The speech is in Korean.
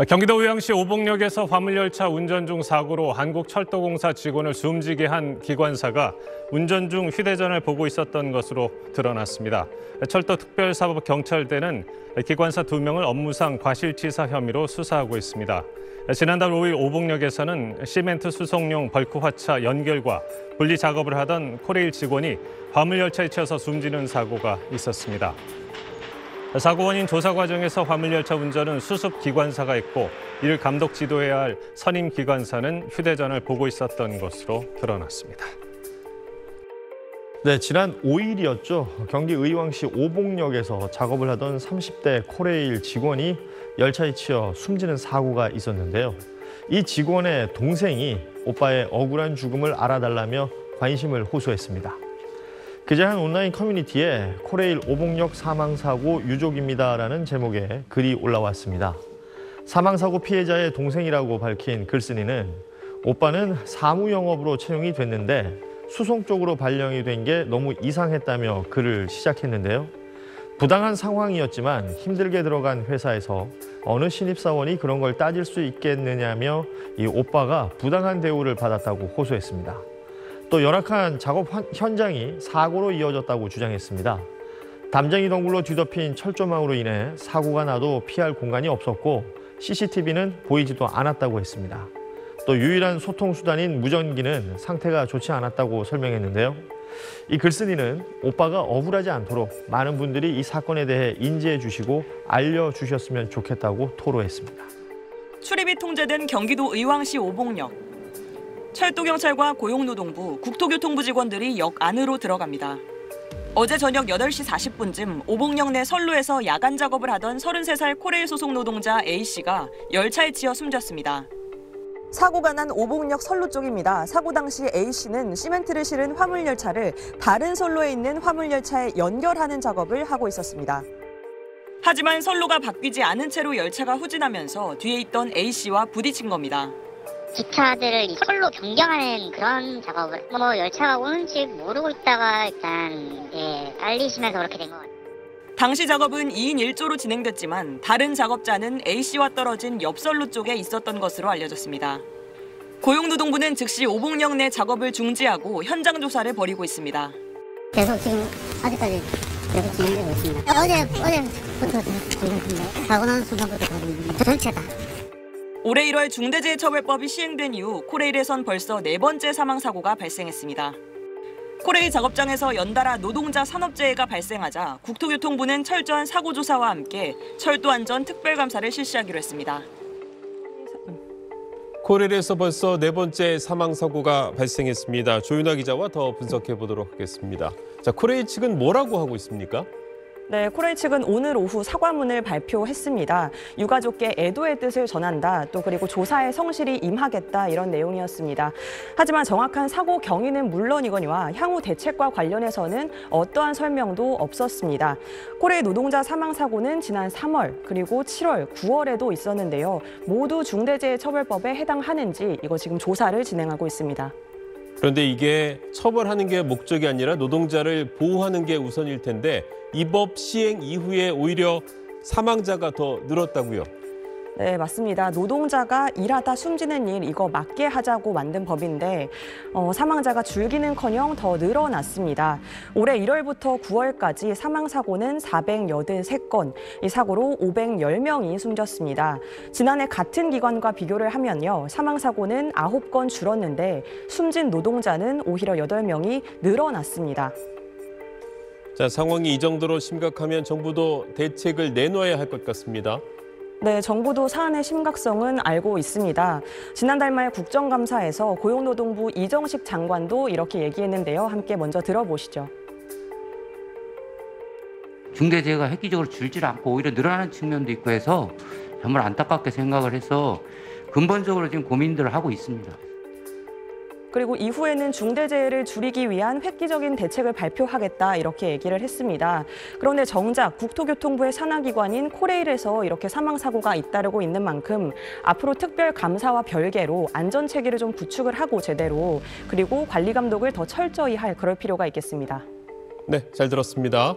경기도 의왕시 오봉역에서 화물열차 운전 중 사고로 한국철도공사 직원을 숨지게 한 기관사가 운전 중 휴대전화를 보고 있었던 것으로 드러났습니다. 철도특별사법경찰대는 기관사 2명을 업무상 과실치사 혐의로 수사하고 있습니다. 지난달 5일 오봉역에서는 시멘트 수송용 벌크화차 연결과 분리 작업을 하던 코레일 직원이 화물열차에 치여서 숨지는 사고가 있었습니다. 사고 원인 조사 과정에서 화물열차 운전은 수습 기관사가 했고 이를 감독 지도해야 할 선임 기관사는 휴대전화를 보고 있었던 것으로 드러났습니다. 네, 지난 5일이었죠. 경기 의왕시 오봉역에서 작업을 하던 30대 코레일 직원이 열차에 치여 숨지는 사고가 있었는데요. 이 직원의 동생이 오빠의 억울한 죽음을 알아달라며 관심을 호소했습니다. 그제 한 온라인 커뮤니티에 코레일 오봉역 사망사고 유족입니다라는 제목의 글이 올라왔습니다. 사망사고 피해자의 동생이라고 밝힌 글쓴이는 오빠는 사무영업으로 채용이 됐는데 수송 쪽으로 발령이 된 게 너무 이상했다며 글을 시작했는데요. 부당한 상황이었지만 힘들게 들어간 회사에서 어느 신입사원이 그런 걸 따질 수 있겠느냐며 이 오빠가 부당한 대우를 받았다고 호소했습니다. 또 열악한 작업 현장이 사고로 이어졌다고 주장했습니다. 담쟁이 덩굴로 뒤덮인 철조망으로 인해 사고가 나도 피할 공간이 없었고 CCTV는 보이지도 않았다고 했습니다. 또 유일한 소통 수단인 무전기는 상태가 좋지 않았다고 설명했는데요. 이 글쓴이는 오빠가 억울하지 않도록 많은 분들이 이 사건에 대해 인지해 주시고 알려주셨으면 좋겠다고 토로했습니다. 출입이 통제된 경기도 의왕시 오봉역. 철도경찰과 고용노동부, 국토교통부 직원들이 역 안으로 들어갑니다. 어제 저녁 8시 40분쯤 오봉역 내 선로에서 야간 작업을 하던 33살 코레일 소속 노동자 A씨가 열차에 치여 숨졌습니다. 사고가 난 오봉역 선로 쪽입니다. 사고 당시 A씨는 시멘트를 실은 화물열차를 다른 선로에 있는 화물열차에 연결하는 작업을 하고 있었습니다. 하지만 선로가 바뀌지 않은 채로 열차가 후진하면서 뒤에 있던 A씨와 부딪힌 겁니다. 기차들을 선로 변경하는 그런 작업을 열차가 오는지 모르고 있다가 일단 알리시면서 그렇게 된 것 같아요. 당시 작업은 2인 1조로 진행됐지만 다른 작업자는 A씨와 떨어진 옆 선로 쪽에 있었던 것으로 알려졌습니다. 고용노동부는 즉시 오봉역 내 작업을 중지하고 현장 조사를 벌이고 있습니다. 계속 지금 아직까지 계속 진행되고 있습니다. 어제부터 진행됐는데 사고 난 순간부터 전체다. 올해 1월 중대재해처벌법이 시행된 이후 코레일에선 벌써 4번째 사망사고가 발생했습니다. 코레일 작업장에서 연달아 노동자 산업재해가 발생하자 국토교통부는 철저한 사고조사와 함께 철도안전 특별감사를 실시하기로 했습니다. 코레일에서 벌써 4번째 사망사고가 발생했습니다. 조윤아 기자와 더 분석해 보도록 하겠습니다. 자, 코레일 측은 뭐라고 하고 있습니까? 네, 코레일 측은 오늘 오후 사과문을 발표했습니다. 유가족께 애도의 뜻을 전한다. 또 그리고 조사에 성실히 임하겠다. 이런 내용이었습니다. 하지만 정확한 사고 경위는 물론이거니와 향후 대책과 관련해서는 어떠한 설명도 없었습니다. 코레일 노동자 사망 사고는 지난 3월 그리고 7월, 9월에도 있었는데요. 모두 중대재해처벌법에 해당하는지 이거 지금 조사를 진행하고 있습니다. 그런데 이게 처벌하는 게 목적이 아니라 노동자를 보호하는 게 우선일 텐데 이 법 시행 이후에 오히려 사망자가 더 늘었다고요? 네, 맞습니다. 노동자가 일하다 숨지는 일 이거 막게 하자고 만든 법인데 사망자가 줄기는커녕 더 늘어났습니다. 올해 1월부터 9월까지 사망사고는 483건, 이 사고로 510명이 숨졌습니다. 지난해 같은 기관과 비교를 하면요. 사망사고는 9건 줄었는데 숨진 노동자는 오히려 8명이 늘어났습니다. 자, 상황이 이 정도로 심각하면 정부도 대책을 내놓아야 할 것 같습니다. 네, 정부도 사안의 심각성은 알고 있습니다. 지난달 말 국정감사에서 고용노동부 이정식 장관도 이렇게 얘기했는데요. 함께 먼저 들어보시죠. 중대재해가 획기적으로 줄질 않고 오히려 늘어나는 측면도 있고 해서 정말 안타깝게 생각을 해서 근본적으로 지금 고민들을 하고 있습니다. 그리고 이후에는 중대재해를 줄이기 위한 획기적인 대책을 발표하겠다 이렇게 얘기를 했습니다. 그런데 정작 국토교통부의 산하기관인 코레일에서 이렇게 사망사고가 잇따르고 있는 만큼 앞으로 특별감사와 별개로 안전체계를 좀 구축을 하고 제대로 그리고 관리 감독을 더 철저히 할 그럴 필요가 있겠습니다. 네, 잘 들었습니다.